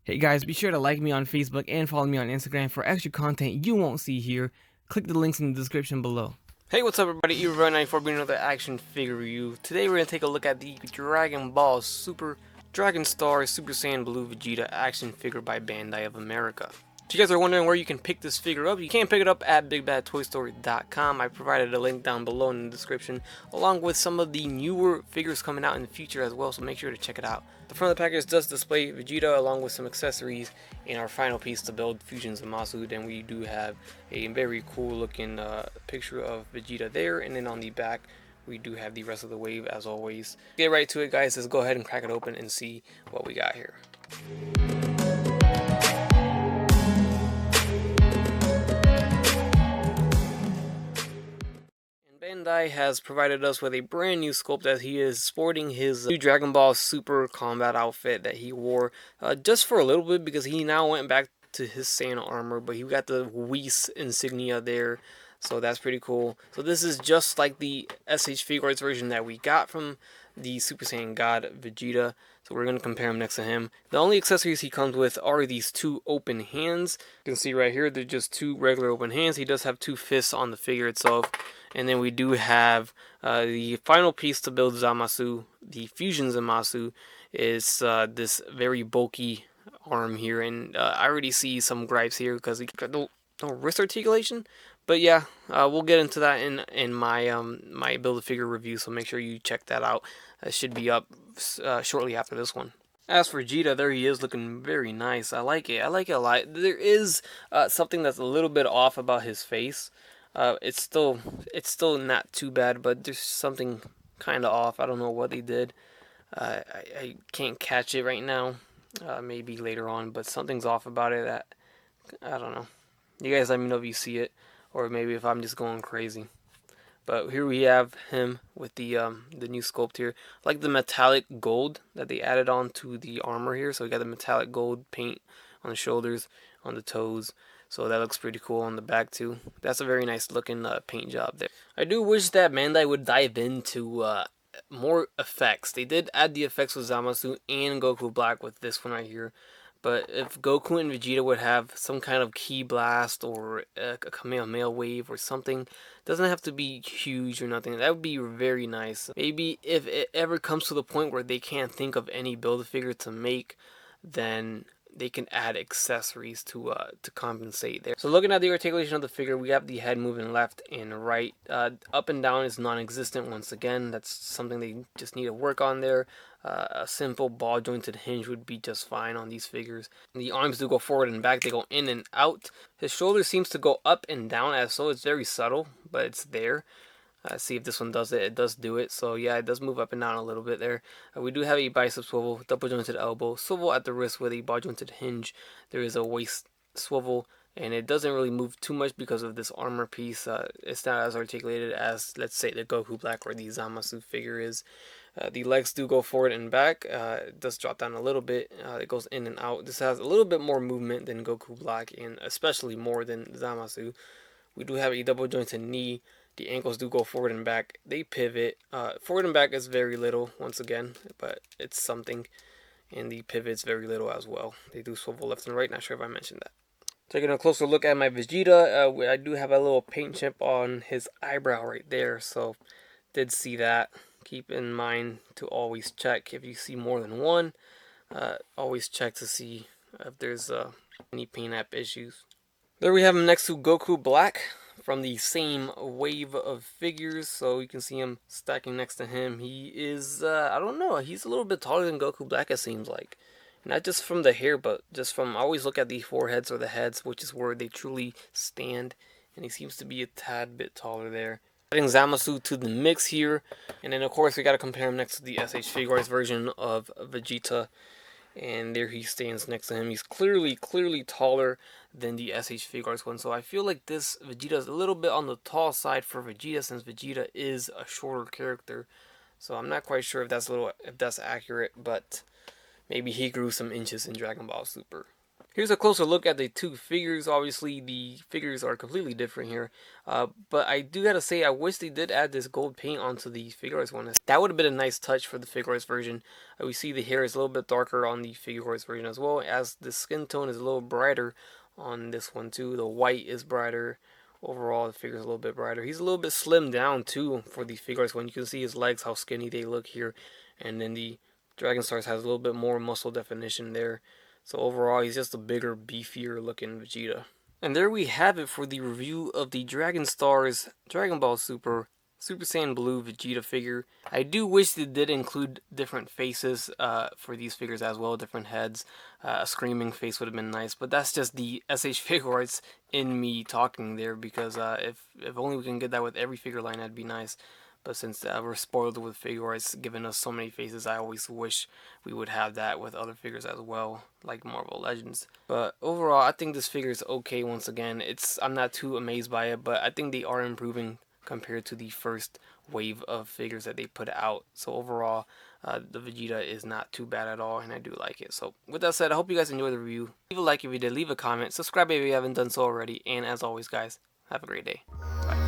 Hey guys, be sure to like me on Facebook and follow me on Instagram for extra content you won't see here. Click the links in the description below. Hey, what's up everybody, Evo94 bringing another action figure review. Today we're going to take a look at the Dragon Ball Super Dragon Star Super Saiyan Blue Vegeta action figure by Bandai of America. If you guys are wondering where you can pick this figure up, you can pick it up at BigBadToyStory.com. I provided a link down below in the description, along with some of the newer figures coming out in the future as well, so make sure to check it out. The front of the package does display Vegeta along with some accessories and our final piece to build Fusion Zamasu. Then we do have a very cool looking picture of Vegeta there, and then on the back we do have the rest of the wave as always. Get right to it guys, let's go ahead and crack it open and see what we got here. Bandai has provided us with a brand new sculpt as he is sporting his new Dragon Ball Super combat outfit that he wore just for a little bit, because he now went back to his Saiyan armor, but he got the Whis insignia there, so that's pretty cool. So this is just like the SH Figuarts version that we got from the Super Saiyan God Vegeta, so we're going to compare him next to him. The only accessories he comes with are these two open hands. You can see right here they're just two regular open hands. He does have two fists on the figure itself. And then we do have the final piece to build Zamasu, the Fusion Zamasu, is this very bulky arm here. And I already see some gripes here because he got no wrist articulation. But yeah, we'll get into that in my my Build-A-Figure review, so make sure you check that out. It should be up shortly after this one. As for Vegeta, there he is looking very nice. I like it. I like it a lot. There is something that's a little bit off about his face. It's still not too bad, but there's something kind of off. I don't know what they did. I can't catch it right now. Maybe later on, but something's off about it. That I don't know. You guys let me know if you see it, or maybe if I'm just going crazy. But here we have him with the new sculpt here. I like the metallic gold that they added on to the armor here. So we got the metallic gold paint on the shoulders, on the toes. So that looks pretty cool on the back too. That's a very nice looking paint job there. I do wish that Bandai would dive into more effects. They did add the effects with Zamasu and Goku Black with this one right here. But if Goku and Vegeta would have some kind of ki blast or a Kamehameha wave or something, doesn't have to be huge or nothing, that would be very nice. Maybe if it ever comes to the point where they can't think of any Build-A-Figure to make, then they can add accessories to compensate there. So looking at the articulation of the figure, we have the head moving left and right. Up and down is non-existent once again. That's something they just need to work on there. A simple ball jointed hinge would be just fine on these figures. The arms do go forward and back, they go in and out. His shoulder seems to go up and down as so. It's very subtle, but it's there. See if this one does it. It does do it. So yeah, it does move up and down a little bit there. We do have a bicep swivel, double jointed elbow, swivel at the wrist with a ball jointed hinge. There is a waist swivel, and it doesn't really move too much because of this armor piece. It's not as articulated as, let's say, the Goku Black or the Zamasu figure is. The legs do go forward and back. It does drop down a little bit. It goes in and out. This has a little bit more movement than Goku Black, and especially more than Zamasu. We do have a double jointed knee. The ankles do go forward and back. They pivot. Forward and back is very little, once again, but it's something. And the pivot's very little as well. They do swivel left and right. Not sure if I mentioned that. Taking a closer look at my Vegeta, I do have a little paint chip on his eyebrow right there, so did see that. Keep in mind to always check if you see more than one. Always check to see if there's any paint app issues. There we have him next to Goku Black from the same wave of figures, so you can see him stacking next to him. He is, I don't know, he's a little bit taller than Goku Black, it seems like. Not just from the hair, but just from, I always look at the foreheads or the heads, which is where they truly stand, and he seems to be a tad bit taller there. Adding Zamasu to the mix here, and then of course we got to compare him next to the SH Figuarts version of Vegeta. And there he stands next to him. He's clearly taller than the SH Figuarts one. So I feel like this Vegeta is a little bit on the tall side for Vegeta, since Vegeta is a shorter character. So I'm not quite sure if that's accurate, but maybe he grew some inches in Dragon Ball Super. Here's a closer look at the two figures. Obviously, the figures are completely different here. But I do gotta say, I wish they did add this gold paint onto the Figuarts one. That would have been a nice touch for the Figuarts version. We see the hair is a little bit darker on the Figuarts version as well, as the skin tone is a little brighter on this one too. The white is brighter. Overall, the figure is a little bit brighter. He's a little bit slimmed down too for the Figuarts one. You can see his legs, how skinny they look here. And then the Dragon Stars has a little bit more muscle definition there. So overall, he's just a bigger, beefier looking Vegeta. And there we have it for the review of the Dragon Stars Dragon Ball Super Saiyan Blue Vegeta figure. I do wish they did include different faces for these figures as well, different heads. A screaming face would have been nice, but that's just the SH Figuarts in me talking there, because if only we can get that with every figure line, that'd be nice. But since we're spoiled with Figuarts giving us so many faces, I always wish we would have that with other figures as well, like Marvel Legends. But overall, I think this figure is okay. Once again, I'm not too amazed by it, but I think they are improving compared to the first wave of figures that they put out. So overall, the Vegeta is not too bad at all, and I do like it. So with that said, I hope you guys enjoyed the review. Leave a like if you did, leave a comment, subscribe if you haven't done so already, and as always guys, have a great day. Bye.